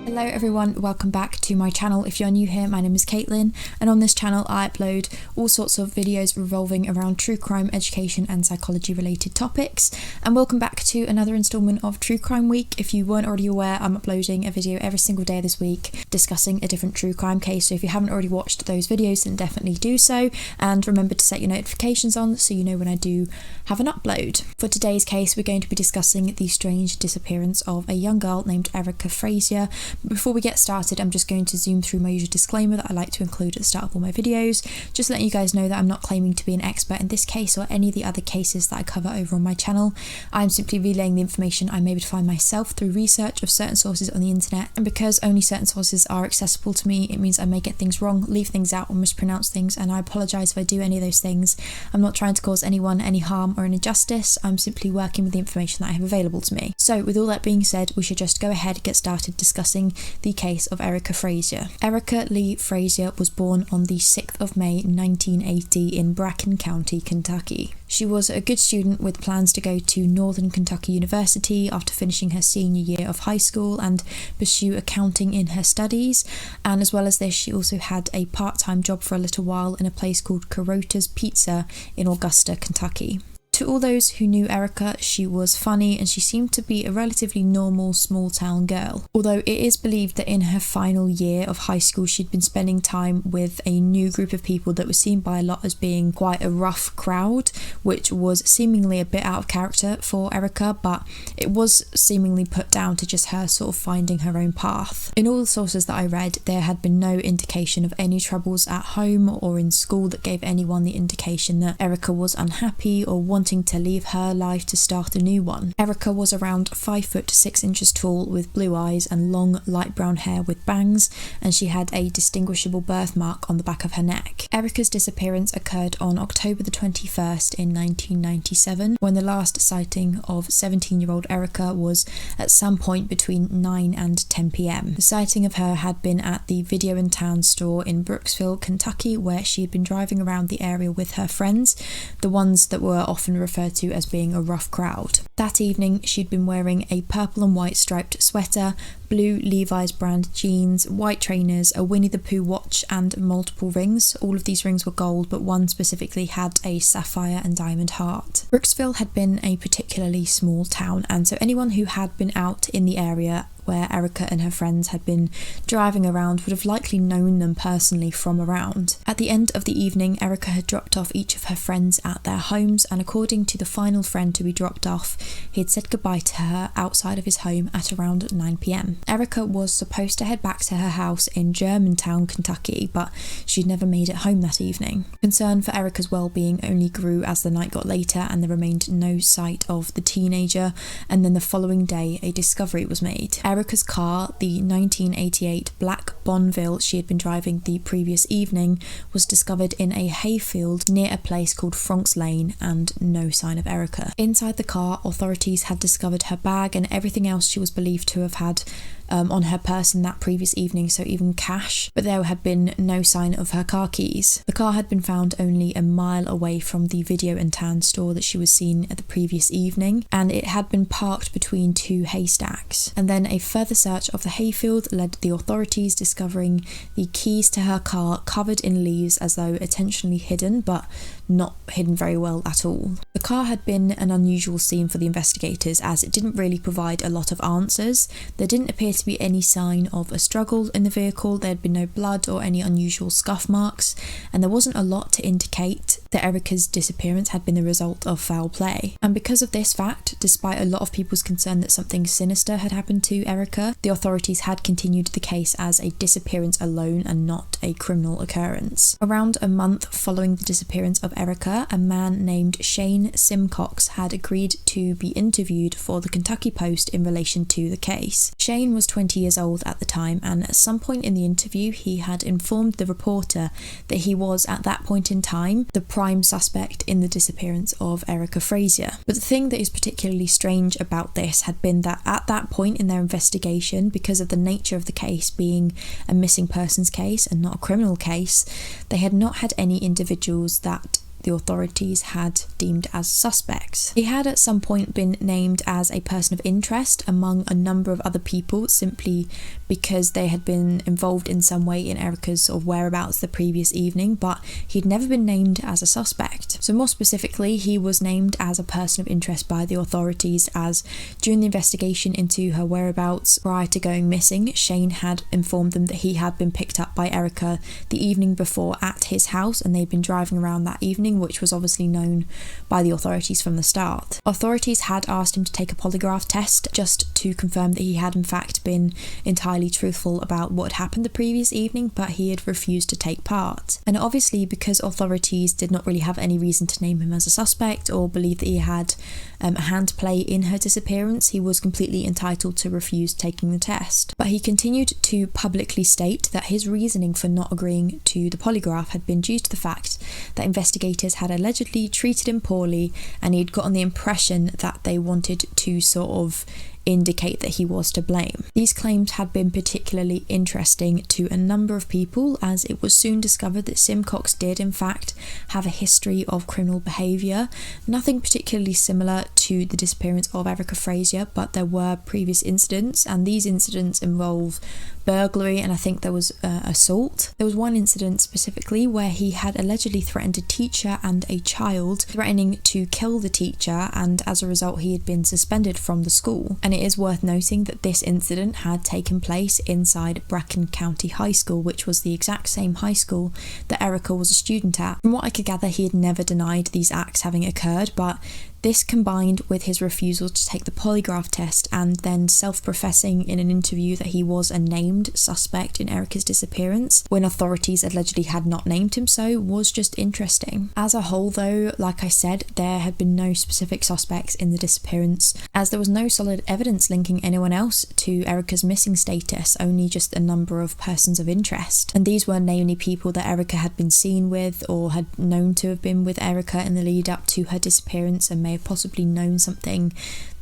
Hello everyone, welcome back to my channel. If you're new here, my name is Caitlin, and on this channel I upload all sorts of videos revolving around true crime, education and psychology related topics. And welcome back to another installment of True Crime Week. If you weren't already aware, I'm uploading a video every single day this week discussing a different true crime case, so if you haven't already watched those videos then definitely do so, and remember to set your notifications on so you know when I do have an upload. For today's case we're going to be discussing the strange disappearance of a young girl named Erica FRAYSURE. Before we get started, I'm just going to zoom through my usual disclaimer that I like to include at the start of all my videos, just letting you guys know that I'm not claiming to be an expert in this case or any of the other cases that I cover over on my channel. I'm simply relaying the information I'm able to find myself through research of certain sources on the internet, and because only certain sources are accessible to me, it means I may get things wrong, leave things out or mispronounce things, and I apologise if I do any of those things. I'm not trying to cause anyone any harm or an injustice, I'm simply working with the information that I have available to me. So with all that being said, we should just go ahead and get started discussing the case of Erica FRAYSURE. Erica Lee FRAYSURE was born on the 6th of May 1980 in Bracken County, Kentucky. She was a good student with plans to go to Northern Kentucky University after finishing her senior year of high school and pursue accounting in her studies, and as well as this she also had a part-time job for a little while in a place called Carota's Pizza in Augusta, Kentucky. To all those who knew Erica, she was funny and she seemed to be a relatively normal small town girl. Although it is believed that in her final year of high school she'd been spending time with a new group of people that was seen by a lot as being quite a rough crowd, which was seemingly a bit out of character for Erica, but it was seemingly put down to just her sort of finding her own path. In all the sources that I read, there had been no indication of any troubles at home or in school that gave anyone the indication that Erica was unhappy or wanting to leave her life to start a new one. Erica was around 5 foot 6 inches tall with blue eyes and long light brown hair with bangs, and she had a distinguishable birthmark on the back of her neck. Erica's disappearance occurred on October the 21st in 1997, when the last sighting of 17-year-old Erica was at some point between 9 and 10 p.m. The sighting of her had been at the Video in Town store in Brooksville, Kentucky, where she had been driving around the area with her friends, the ones that were often referred to as being a rough crowd. That evening she'd been wearing a purple and white striped sweater, blue Levi's brand jeans, white trainers, a Winnie the Pooh watch and multiple rings. All of these rings were gold, but one specifically had a sapphire and diamond heart. Brooksville had been a particularly small town, and so anyone who had been out in the area where Erica and her friends had been driving around would have likely known them personally from around. At the end of the evening, Erica had dropped off each of her friends at their homes, and according to the final friend to be dropped off, he had said goodbye to her outside of his home at around 9 p.m. Erica was supposed to head back to her house in Germantown, Kentucky, but she'd never made it home that evening. Concern for Erica's well-being only grew as the night got later and there remained no sight of the teenager, and then the following day a discovery was made. Erica's car, the 1988 black Bonneville she had been driving the previous evening, was discovered in a hayfield near a place called Franks Lane, and no sign of Erica. Inside the car, authorities had discovered her bag and everything else she was believed to have had on her person that previous evening, so even cash, but there had been no sign of her car keys. The car had been found only a mile away from the Video in Town store that she was seen at the previous evening, and it had been parked between two haystacks. And then a further search of the hayfield led the authorities discovering the keys to her car covered in leaves as though intentionally hidden, but not hidden very well at all. The car had been an unusual scene for the investigators as it didn't really provide a lot of answers. There didn't appear to be any sign of a struggle in the vehicle, there had been no blood or any unusual scuff marks, and there wasn't a lot to indicate that Erica's disappearance had been the result of foul play. And because of this fact, despite a lot of people's concern that something sinister had happened to Erica, the authorities had continued the case as a disappearance alone and not a criminal occurrence. Around a month following the disappearance of Erica, a man named Shane Simcox had agreed to be interviewed for the Kentucky Post in relation to the case. Shane was 20 years old at the time, and at some point in the interview he had informed the reporter that he was at that point in time the prime suspect in the disappearance of Erica FRAYSURE. But the thing that is particularly strange about this had been that at that point in their investigation, because of the nature of the case being a missing persons case and not a criminal case, they had not had any individuals that the authorities had deemed as suspects. He had at some point been named as a person of interest among a number of other people simply because they had been involved in some way in Erica's sort of whereabouts the previous evening, but he'd never been named as a suspect. So more specifically, he was named as a person of interest by the authorities as during the investigation into her whereabouts prior to going missing, Shane had informed them that he had been picked up by Erica the evening before at his house, and they'd been driving around that evening, which was obviously known by the authorities from the start. Authorities had asked him to take a polygraph test just to confirm that he had in fact been entirely truthful about what had happened the previous evening, but he had refused to take part. And obviously, because authorities did not really have any reason to name him as a suspect or believe that he had a hand to play in her disappearance, he was completely entitled to refuse taking the test. But he continued to publicly state that his reasoning for not agreeing to the polygraph had been due to the fact that investigators had allegedly treated him poorly, and he'd gotten the impression that they wanted to sort of indicate that he was to blame. These claims had been particularly interesting to a number of people, as it was soon discovered that Simcox did in fact have a history of criminal behaviour, nothing particularly similar to the disappearance of Erica FRAYSURE, but there were previous incidents, and these incidents involve burglary, and I think there was assault. There was one incident specifically where he had allegedly threatened a teacher and a child, threatening to kill the teacher, and as a result he had been suspended from the school. And it is worth noting that this incident had taken place inside Bracken County High School, which was the exact same high school that Erica was a student at. From what I could gather, he had never denied these acts having occurred, but this combined with his refusal to take the polygraph test and then self-professing in an interview that he was a named suspect in Erica's disappearance when authorities allegedly had not named him so was just interesting. As a whole though, like I said, there had been no specific suspects in the disappearance, as there was no solid evidence linking anyone else to Erica's missing status, only just a number of persons of interest. And these were namely people that Erica had been seen with or had known to have been with Erica in the lead up to her disappearance and may have possibly known something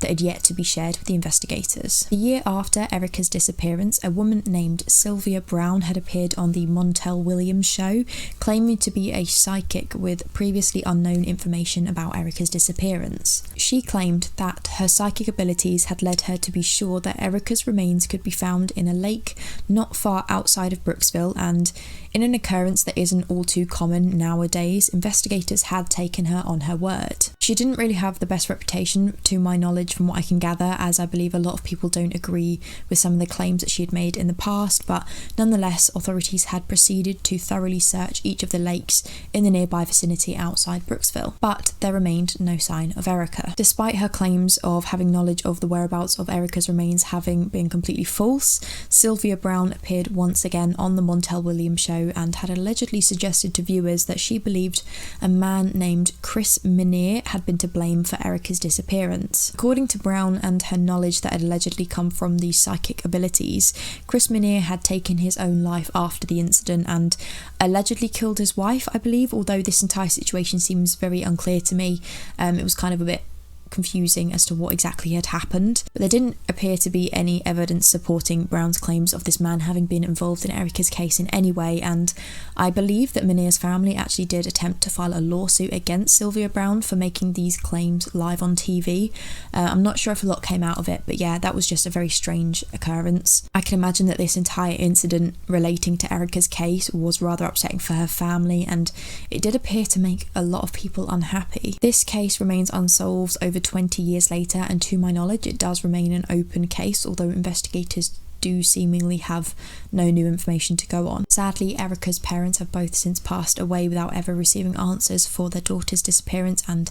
that had yet to be shared with the investigators. The year after Erica's disappearance, a woman named Sylvia Brown had appeared on the Montel Williams show, claiming to be a psychic with previously unknown information about Erica's disappearance. She claimed that her psychic abilities had led her to be sure that Erica's remains could be found in a lake not far outside of Brooksville, and in an occurrence that isn't all too common nowadays, investigators had taken her on her word. She didn't really have the best reputation, to my knowledge, from what I can gather, as I believe a lot of people don't agree with some of the claims that she had made in the past, but nonetheless, authorities had proceeded to thoroughly search each of the lakes in the nearby vicinity outside Brooksville, but there remained no sign of Erica. Despite her claims of having knowledge of the whereabouts of Erica's remains having been completely false, Sylvia Brown appeared once again on the Montel Williams show and had allegedly suggested to viewers that she believed a man named Chris Minier had been to blame for Erica's disappearance. According to Brown and her knowledge that had allegedly come from these psychic abilities, Chris Minier had taken his own life after the incident and allegedly killed his wife, I believe, although this entire situation seems very unclear to me. It was kind of a bit confusing as to what exactly had happened, but there didn't appear to be any evidence supporting Brown's claims of this man having been involved in Erica's case in any way, and I believe that Minier's family actually did attempt to file a lawsuit against Sylvia Brown for making these claims live on TV. I'm not sure if a lot came out of it, but yeah, that was just a very strange occurrence. I can imagine that this entire incident relating to Erica's case was rather upsetting for her family, and it did appear to make a lot of people unhappy. This case remains unsolved over 20 years later, and to my knowledge it does remain an open case, although investigators do seemingly have no new information to go on. Sadly, Erica's parents have both since passed away without ever receiving answers for their daughter's disappearance, and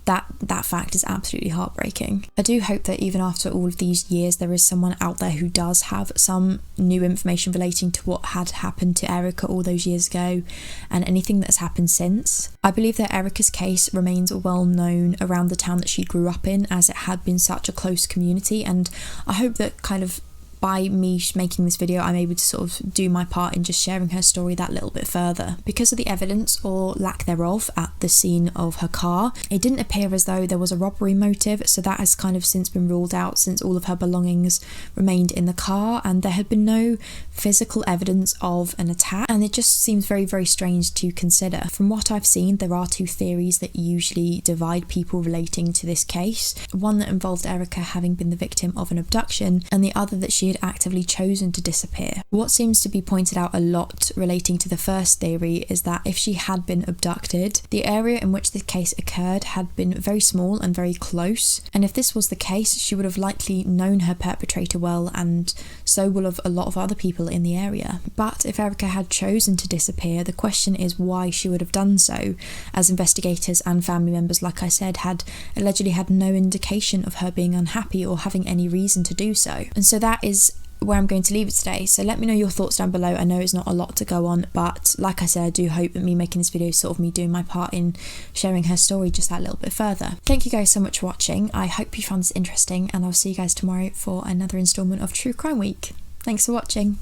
that fact is absolutely heartbreaking. I do hope that even after all of these years there is someone out there who does have some new information relating to what had happened to Erica all those years ago and anything that's happened since. I believe that Erica's case remains well known around the town that she grew up in, as it had been such a close community, and I hope that kind of by me making this video, I'm able to sort of do my part in just sharing her story that little bit further. Because of the evidence, or lack thereof, at the scene of her car, it didn't appear as though there was a robbery motive, so that has kind of since been ruled out, since all of her belongings remained in the car and there had been no physical evidence of an attack, and it just seems very, very strange to consider. From what I've seen, there are two theories that usually divide people relating to this case. One that involved Erica having been the victim of an abduction, and the other that she had actively chosen to disappear. What seems to be pointed out a lot relating to the first theory is that if she had been abducted, the area in which the case occurred had been very small and very close, and if this was the case, she would have likely known her perpetrator well, and so will have a lot of other people in the area. But if Erica had chosen to disappear, the question is why she would have done so, as investigators and family members, like I said, had allegedly had no indication of her being unhappy or having any reason to do so. And so that is where I'm going to leave it today. So let me know your thoughts down below. I know it's not a lot to go on, but like I said, I do hope that me making this video is sort of me doing my part in sharing her story just that little bit further. Thank you guys so much for watching. I hope you found this interesting, and I'll see you guys tomorrow for another installment of True Crime Week. Thanks for watching.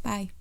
Bye.